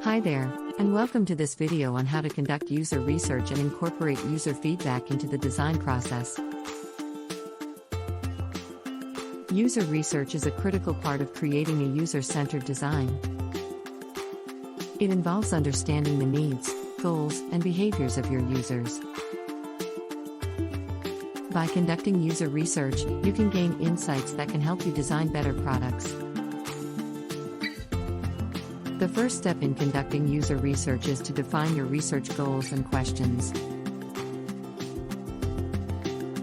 Hi there, and welcome to this video on how to conduct user research and incorporate user feedback into the design process. User research is a critical part of creating a user-centered design. It involves understanding the needs, goals, and behaviors of your users. By conducting user research, you can gain insights that can help you design better products. The first step in conducting user research is to define your research goals and questions.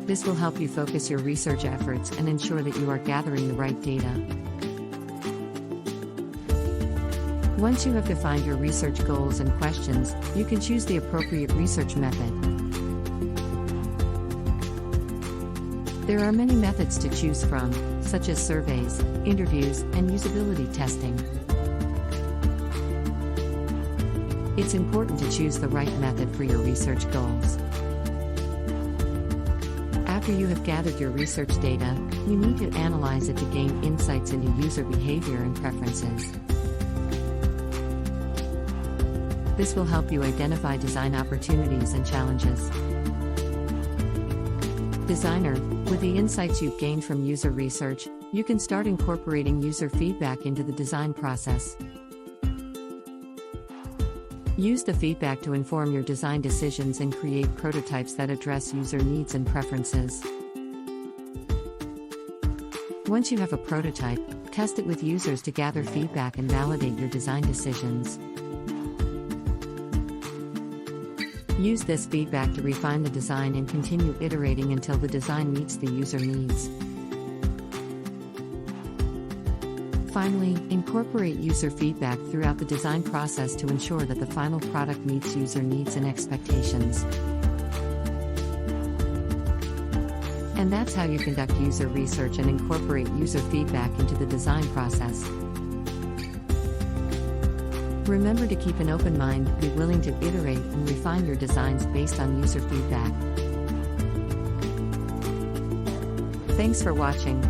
This will help you focus your research efforts and ensure that you are gathering the right data. Once you have defined your research goals and questions, you can choose the appropriate research method. There are many methods to choose from, such as surveys, interviews, and usability testing. It's important to choose the right method for your research goals. After you have gathered your research data, you need to analyze it to gain insights into user behavior and preferences. This will help you identify design opportunities and challenges. Designer, with the insights you've gained from user research, you can start incorporating user feedback into the design process. Use the feedback to inform your design decisions and create prototypes that address user needs and preferences. Once you have a prototype, test it with users to gather feedback and validate your design decisions. Use this feedback to refine the design and continue iterating until the design meets the user needs. Finally, incorporate user feedback throughout the design process to ensure that the final product meets user needs and expectations. And that's how you conduct user research and incorporate user feedback into the design process. Remember to keep an open mind, be willing to iterate and refine your designs based on user feedback. Thanks for watching.